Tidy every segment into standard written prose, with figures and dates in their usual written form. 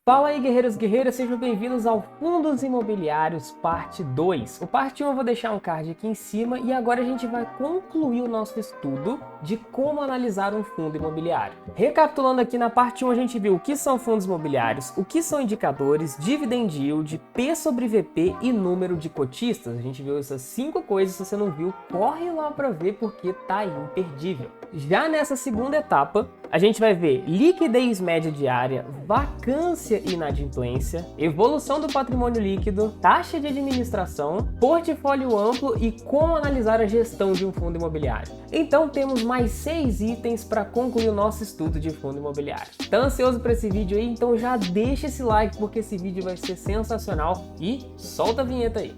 Fala aí, guerreiros e guerreiras, sejam bem-vindos ao Fundos Imobiliários Parte 2. O Parte 1 eu vou deixar um card aqui em cima e agora a gente vai concluir o nosso estudo de como analisar um fundo imobiliário. Recapitulando aqui, na Parte 1 a gente viu o que são fundos imobiliários, o que são indicadores, dividend yield, P sobre VP e número de cotistas. A gente viu essas 5 coisas, se você não viu, corre lá para ver porque tá imperdível. Já nessa segunda etapa, a gente vai ver liquidez média diária, vacância e inadimplência, evolução do patrimônio líquido, taxa de administração, portfólio amplo e como analisar a gestão de um fundo imobiliário. Então temos mais 6 itens para concluir o nosso estudo de fundo imobiliário. Tá ansioso para esse vídeo aí? Então já deixa esse like porque esse vídeo vai ser sensacional e solta a vinheta aí.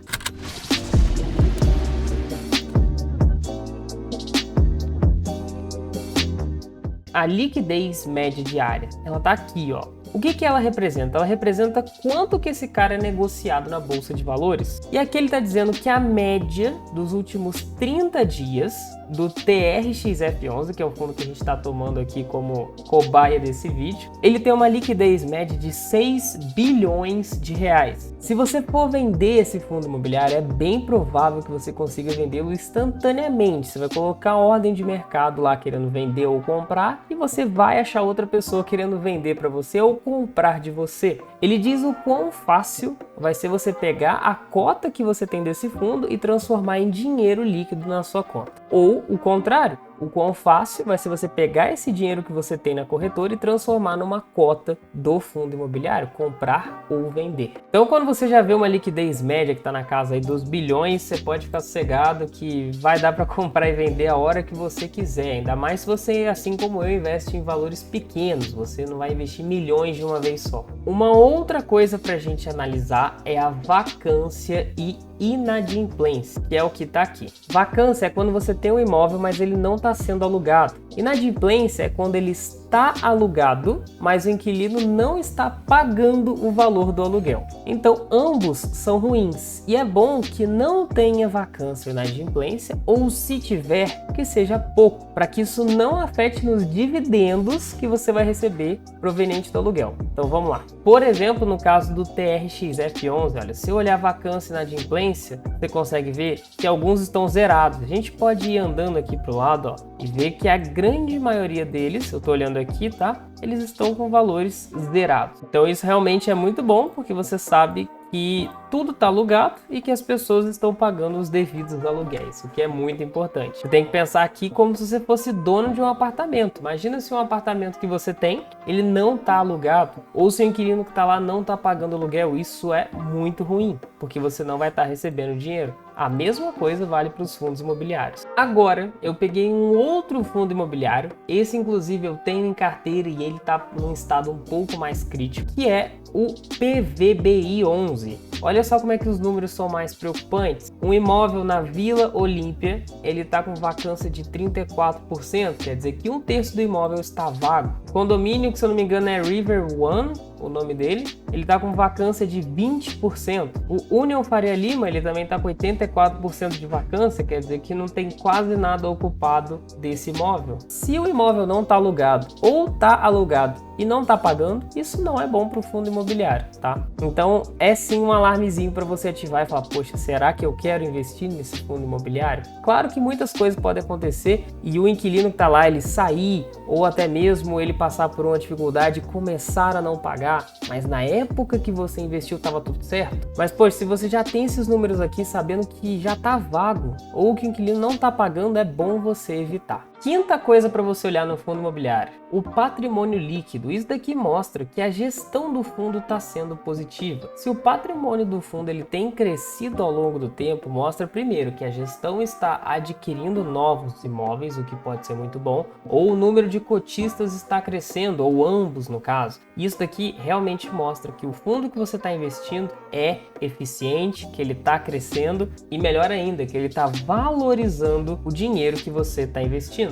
A liquidez média diária, ela tá aqui, ó. O que ela representa? Ela representa quanto que esse cara é negociado na Bolsa de Valores. E aqui ele está dizendo que a média dos últimos 30 dias do TRXF11, que é o fundo que a gente está tomando aqui como cobaia desse vídeo, ele tem uma liquidez média de 6 bilhões de reais. Se você for vender esse fundo imobiliário, é bem provável que você consiga vendê-lo instantaneamente. Você vai colocar a ordem de mercado lá querendo vender ou comprar e você vai achar outra pessoa querendo vender para você ou comprar de você. Ele diz o quão fácil vai ser você pegar a cota que você tem desse fundo e transformar em dinheiro líquido na sua conta. Ou o contrário, o quão fácil vai ser você pegar esse dinheiro que você tem na corretora e transformar numa cota do fundo imobiliário, comprar ou vender. Então, quando você já vê uma liquidez média que está na casa aí dos bilhões, você pode ficar sossegado que vai dar para comprar e vender a hora que você quiser. Ainda mais se você, assim como eu, investe em valores pequenos. Você não vai investir milhões de uma vez só. Uma outra coisa para a gente analisar é a vacância e inadimplência, que é o que está aqui. Vacância é quando você tem um imóvel, mas ele não está sendo alugado. Inadimplência é quando ele está alugado, mas o inquilino não está pagando o valor do aluguel. Então, ambos são ruins. E é bom que não tenha vacância ou inadimplência, ou se tiver, que seja pouco, para que isso não afete nos dividendos que você vai receber proveniente do aluguel. Então, vamos lá. Por exemplo, no caso do TRXF11, olha, se eu olhar vacância e inadimplência, você consegue ver que alguns estão zerados. A gente pode ir andando aqui para o lado, ó, e ver que a grande maioria deles, eu estou olhando aqui, tá? Eles estão com valores zerados. Então isso realmente é muito bom, porque você sabe que tudo está alugado e que as pessoas estão pagando os devidos aluguéis, o que é muito importante. Você tem que pensar aqui como se você fosse dono de um apartamento. Imagina se um apartamento que você tem, ele não está alugado, ou se o inquilino que está lá não está pagando aluguel. Isso é muito ruim, porque você não vai estar recebendo dinheiro. A mesma coisa vale para os fundos imobiliários. Agora, eu peguei um outro fundo imobiliário, esse inclusive eu tenho em carteira e ele está num estado um pouco mais crítico, que é o PVBI11. Olha só como é que os números são mais preocupantes. Um imóvel na Vila Olímpia, ele está com vacância de 34%, quer dizer que 1/3 do imóvel está vago. Condomínio, que se eu não me engano é River One, o nome dele, ele está com vacância de 20%. O Union Faria Lima, ele também está com 84% de vacância, quer dizer que não tem quase nada ocupado desse imóvel. Se o imóvel não está alugado ou está alugado e não está pagando, isso não é bom para o fundo imobiliário, tá? Então é sim um alarmezinho para você ativar e falar, poxa, será que eu quero investir nesse fundo imobiliário? Claro que muitas coisas podem acontecer e o inquilino que está lá, ele sair ou até mesmo ele passar por uma dificuldade e começar a não pagar, mas na época que você investiu estava tudo certo. Mas poxa, se você já tem esses números aqui sabendo que já está vago ou que o inquilino não está pagando, é bom você evitar. Quinta coisa para você olhar no fundo imobiliário, o patrimônio líquido. Isso daqui mostra que a gestão do fundo está sendo positiva. Se o patrimônio do fundo ele tem crescido ao longo do tempo, mostra primeiro que a gestão está adquirindo novos imóveis, o que pode ser muito bom, ou o número de cotistas está crescendo, ou ambos no caso. Isso daqui realmente mostra que o fundo que você está investindo é eficiente, que ele está crescendo e melhor ainda, que ele está valorizando o dinheiro que você está investindo.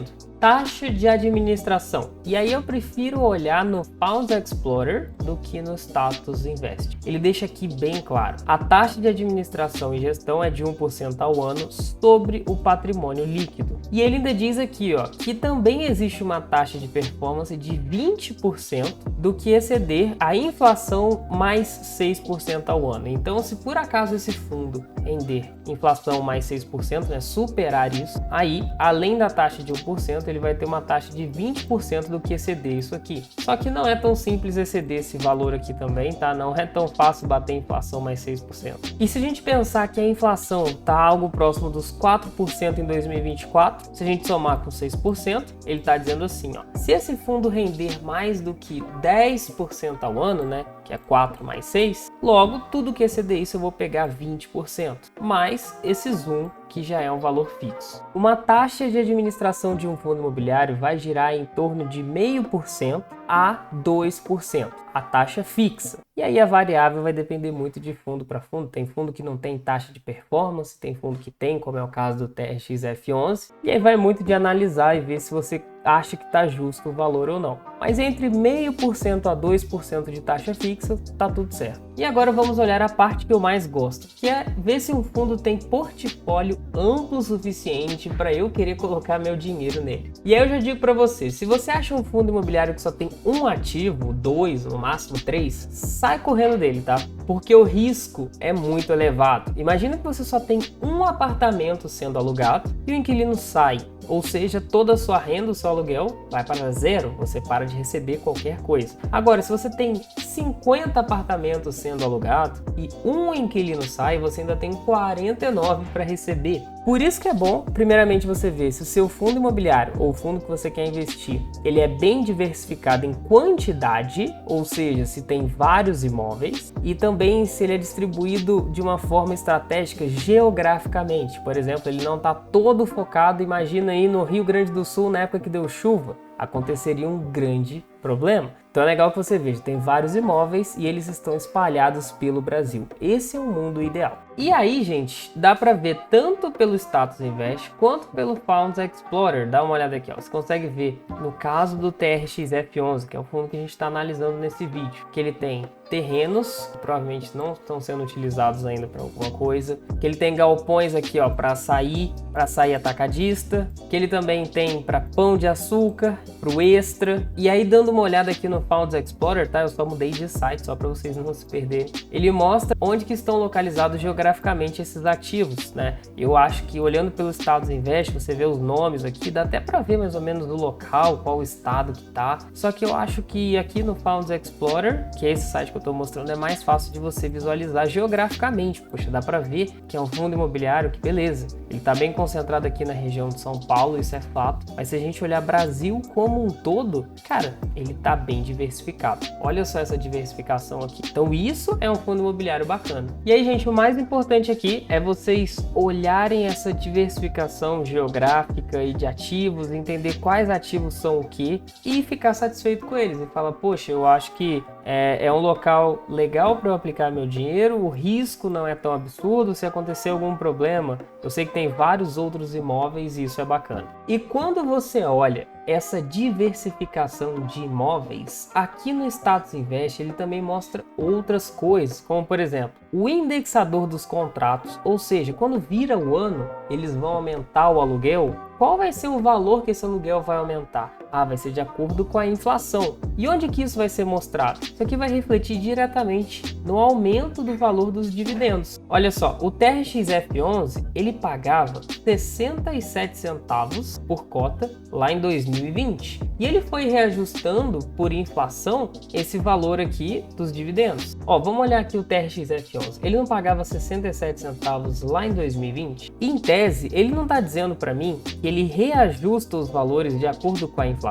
taxa de administração. E aí eu prefiro olhar no Funds Explorer do que no Status Invest. Ele deixa aqui bem claro. A taxa de administração e gestão é de 1% ao ano sobre o patrimônio líquido. E ele ainda diz aqui, ó, que também existe uma taxa de performance de 20% do que exceder a inflação mais 6% ao ano. Então, se por acaso esse fundo render inflação mais 6%, né, superar isso, aí, além da taxa de 1%, ele vai ter uma taxa de 20% do que exceder isso aqui. Só que não é tão simples exceder esse valor aqui também, tá? Não é tão fácil bater a inflação mais 6%. E se a gente pensar que a inflação tá algo próximo dos 4% em 2024, se a gente somar com 6%, ele tá dizendo assim, ó, se esse fundo render mais do que 10% ao ano, né, que é 4 mais 6, logo tudo que exceder isso eu vou pegar 20%, mais esses 1, que já é um valor fixo. Uma taxa de administração de um fundo imobiliário vai girar em torno de 0,5% a 2%, a taxa fixa. E aí a variável vai depender muito de fundo para fundo. Tem fundo que não tem taxa de performance, tem fundo que tem, como é o caso do TRX-F11. E aí vai muito de analisar e ver se você acha que está justo o valor ou não. Mas entre 0,5% a 2% de taxa fixa, tá tudo certo. E agora vamos olhar a parte que eu mais gosto, que é ver se um fundo tem portfólio amplo o suficiente para eu querer colocar meu dinheiro nele. E aí eu já digo para você, se você acha um fundo imobiliário que só tem um ativo, 2, no máximo 3, sai correndo dele, tá? Porque o risco é muito elevado. Imagina que você só tem um apartamento sendo alugado e o inquilino sai. Ou seja, toda a sua renda, o seu aluguel vai para zero, você para de receber qualquer coisa. Agora, se você tem 50 apartamentos sendo alugados e um inquilino sai, você ainda tem 49 para receber. Por isso que é bom, primeiramente, você ver se o seu fundo imobiliário ou o fundo que você quer investir, ele é bem diversificado em quantidade, ou seja, se tem vários imóveis, e também se ele é distribuído de uma forma estratégica geograficamente. Por exemplo, ele não está todo focado, imagina aí no Rio Grande do Sul, na época que deu chuva, aconteceria um grande problema. Então é legal que você veja, tem vários imóveis e eles estão espalhados pelo Brasil. Esse é o mundo ideal. E aí, gente, dá para ver tanto pelo Status Invest quanto pelo Funds Explorer. Dá uma olhada aqui, ó. Você consegue ver no caso do TRX-F11, que é o fundo que a gente está analisando nesse vídeo, que ele tem terrenos que provavelmente não estão sendo utilizados ainda para alguma coisa, que ele tem galpões aqui, ó, para açaí atacadista, que ele também tem para pão de açúcar, para o extra. E aí, dando uma olhada aqui no Funds Explorer, tá? Eu só mudei de site só para vocês não se perderem. Ele mostra onde que estão localizados geograficamente esses ativos, né? Eu acho que olhando pelo Status Invest, você vê os nomes aqui, dá até para ver mais ou menos o local, qual o estado que tá. Só que eu acho que aqui no Funds Explorer, que é esse site que eu tô mostrando, é mais fácil de você visualizar geograficamente. Poxa, dá para ver que é um fundo imobiliário, que beleza. Ele tá bem concentrado aqui na região de São Paulo, isso é fato. Mas se a gente olhar Brasil como um todo, cara, ele tá bem diversificado. Olha só essa diversificação aqui. Então isso é um fundo imobiliário bacana. E aí, gente, o mais importante aqui é vocês olharem essa diversificação geográfica e de ativos, entender quais ativos são o que e ficar satisfeito com eles. E falar, poxa, eu acho que é um local legal para eu aplicar meu dinheiro, o risco não é tão absurdo, se acontecer algum problema, eu sei que tem vários outros imóveis e isso é bacana. E quando você olha essa diversificação de imóveis, aqui no Status Invest ele também mostra outras coisas, como por exemplo, o indexador dos contratos, ou seja, quando vira o ano, eles vão aumentar o aluguel. Qual vai ser o valor que esse aluguel vai aumentar? Ah, vai ser de acordo com a inflação. E onde que isso vai ser mostrado? Isso aqui vai refletir diretamente no aumento do valor dos dividendos. Olha só, o TRX-F11, ele pagava 67 centavos por cota lá em 2020. E ele foi reajustando por inflação esse valor aqui dos dividendos. Ó, vamos olhar aqui o TRX-F11. Ele não pagava 67 centavos lá em 2020? E, em tese, ele não está dizendo para mim que ele reajusta os valores de acordo com a inflação?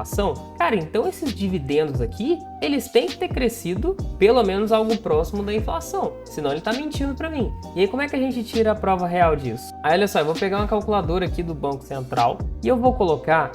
Cara, então esses dividendos aqui, eles têm que ter crescido pelo menos algo próximo da inflação, senão ele está mentindo para mim. E aí como é que a gente tira a prova real disso? Aí olha só, eu vou pegar uma calculadora aqui do Banco Central e eu vou colocar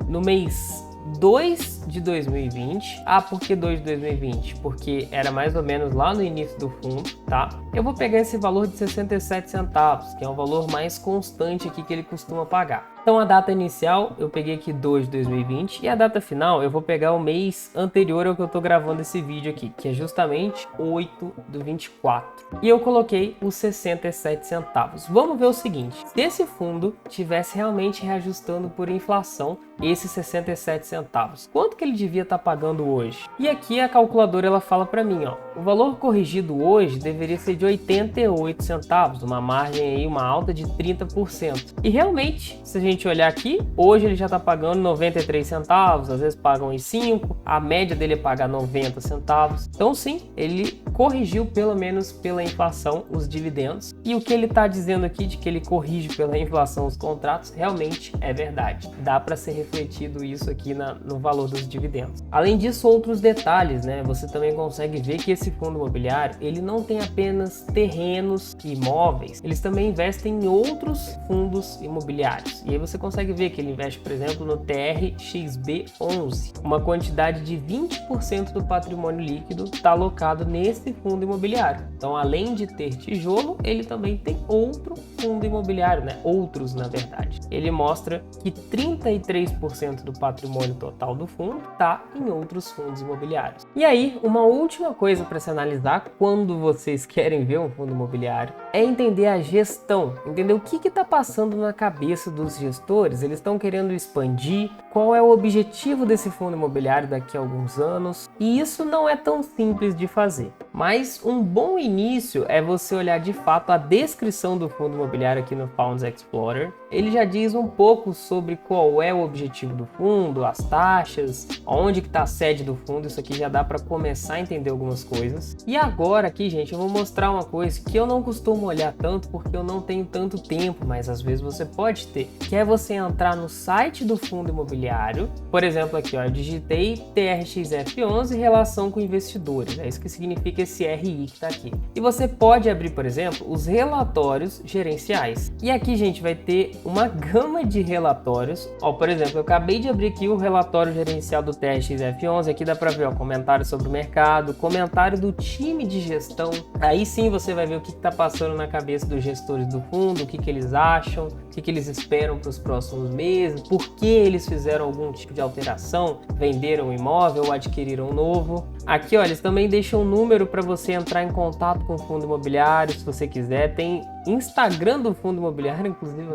no mês 2 de 2020. Ah, por que 2 de 2020? Porque era mais ou menos lá no início do fundo, tá? Eu vou pegar esse valor de 67 centavos, que é um valor mais constante aqui que ele costuma pagar. Então a data inicial eu peguei aqui 2 de 2020 e a data final eu vou pegar o mês anterior ao que eu tô gravando esse vídeo aqui, que é justamente 8 do 24. E eu coloquei os 67 centavos. Vamos ver o seguinte, se esse fundo tivesse realmente reajustando por inflação esses 67 centavos, quanto que ele devia estar pagando hoje? E aqui a calculadora ela fala para mim, ó, o valor corrigido hoje deveria ser de 88 centavos, uma margem aí, uma alta de 30%. E realmente, se a gente olhar aqui, hoje ele já está pagando 93 centavos, às vezes pagam em 5, a média dele é pagar 90 centavos. Então sim, ele corrigiu pelo menos pela inflação os dividendos. E o que ele está dizendo aqui de que ele corrige pela inflação os contratos, realmente é verdade. Dá para ser refletido isso aqui no valor dos dividendos. Além disso, outros detalhes, né? Você também consegue ver que esse fundo imobiliário, ele não tem apenas terrenos e imóveis, eles também investem em outros fundos imobiliários. E aí você consegue ver que ele investe, por exemplo, no TRXB11. Uma quantidade de 20% do patrimônio líquido está alocado nesse fundo imobiliário. Então, além de ter tijolo, ele também tem outro fundo imobiliário, né? Outros, na verdade. Ele mostra que 33% do patrimônio total do fundo está em outros fundos imobiliários. E aí, uma última coisa para se analisar quando vocês querem ver um fundo imobiliário é entender a gestão, entender o que está passando na cabeça dos gestores. Eles estão querendo expandir, qual é o objetivo desse fundo imobiliário daqui a alguns anos, e isso não é tão simples de fazer. Mas um bom início é você olhar de fato a descrição do fundo imobiliário aqui no Funds Explorer. Ele já diz um pouco sobre qual é o objetivo do fundo, as taxas, onde que está a sede do fundo. Isso aqui já dá para começar a entender algumas coisas. E agora aqui, gente, eu vou mostrar uma coisa que eu não costumo olhar tanto porque eu não tenho tanto tempo, mas às vezes você pode ter, que é você entrar no site do fundo imobiliário. Por exemplo, aqui, ó, eu digitei TRXF11 relação com investidores. É isso que significa esse RI que está aqui. E você pode abrir, por exemplo, os relatórios gerenciais. E aqui, gente, vai ter uma gama de relatórios. Ó, por exemplo, eu acabei de abrir aqui o relatório gerencial do TRXF11. Aqui dá para ver, ó, comentário sobre o mercado, comentário do time de gestão. Aí sim você vai ver o que está passando na cabeça dos gestores do fundo, o que eles acham, o que eles esperam para os próximos meses, por que eles fizeram algum tipo de alteração, venderam um imóvel ou adquiriram um novo. Aqui, ó, eles também deixam um número para você entrar em contato com o fundo imobiliário, se você quiser. Tem Instagram do fundo imobiliário, inclusive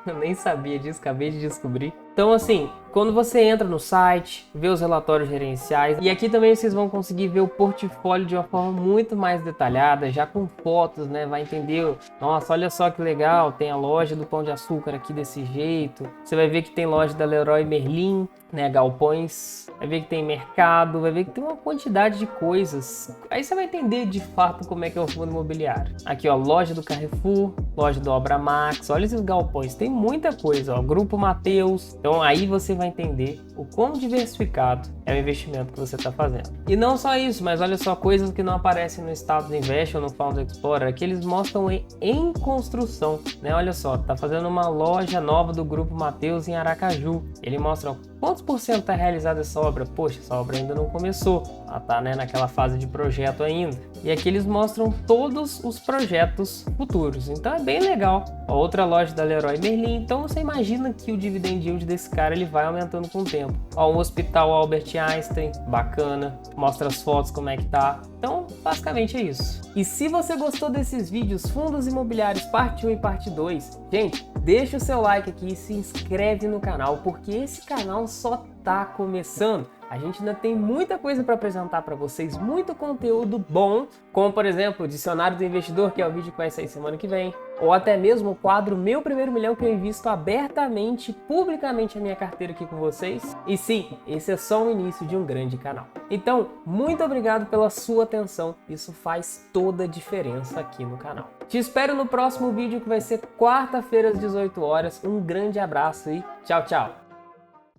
eu nem sabia disso, acabei de descobrir. Então, assim, quando você entra no site, vê os relatórios gerenciais, e aqui também vocês vão conseguir ver o portfólio de uma forma muito mais detalhada, já com fotos, né? Vai entender, nossa, olha só que legal, tem a loja do Pão de Açúcar aqui desse jeito. Você vai ver que tem loja da Leroy Merlin, né, galpões, vai ver que tem mercado, vai ver que tem uma quantidade de coisas. Aí você vai entender de fato como é que é o fundo imobiliário. Aqui, ó, loja do Carrefour, loja do Obra Max, olha esses galpões, tem muita coisa, ó, Grupo Mateus. Então aí você vai entender o quão diversificado é o investimento que você está fazendo. E não só isso, mas olha só, coisas que não aparecem no Status Invest ou no Funds Explorer, que eles mostram em construção, né? Olha só, tá fazendo uma loja nova do Grupo Mateus em Aracaju. Ele mostra, ó, quantos por cento está realizada essa obra? Poxa, essa obra ainda não começou. Ela está, né, naquela fase de projeto ainda. E aqui eles mostram todos os projetos futuros. Então é bem legal. A outra loja da Leroy Merlin. Então você imagina que o dividend yield desse cara ele vai aumentando com o tempo. Ó, um hospital Albert Einstein, bacana. Mostra as fotos como é que tá. Então, basicamente é isso. E se você gostou desses vídeos Fundos Imobiliários parte 1 e parte 2, gente, deixa o seu like aqui e se inscreve no canal, porque esse canal só tá começando. A gente ainda tem muita coisa para apresentar para vocês, muito conteúdo bom, como por exemplo o Dicionário do Investidor, que é o vídeo que vai sair semana que vem, ou até mesmo o quadro Meu Primeiro Milhão, que eu invisto abertamente, publicamente a minha carteira aqui com vocês. E sim, esse é só o início de um grande canal. Então, muito obrigado pela sua atenção, isso faz toda a diferença aqui no canal. Te espero no próximo vídeo, que vai ser quarta-feira às 18 horas. Um grande abraço e tchau, tchau!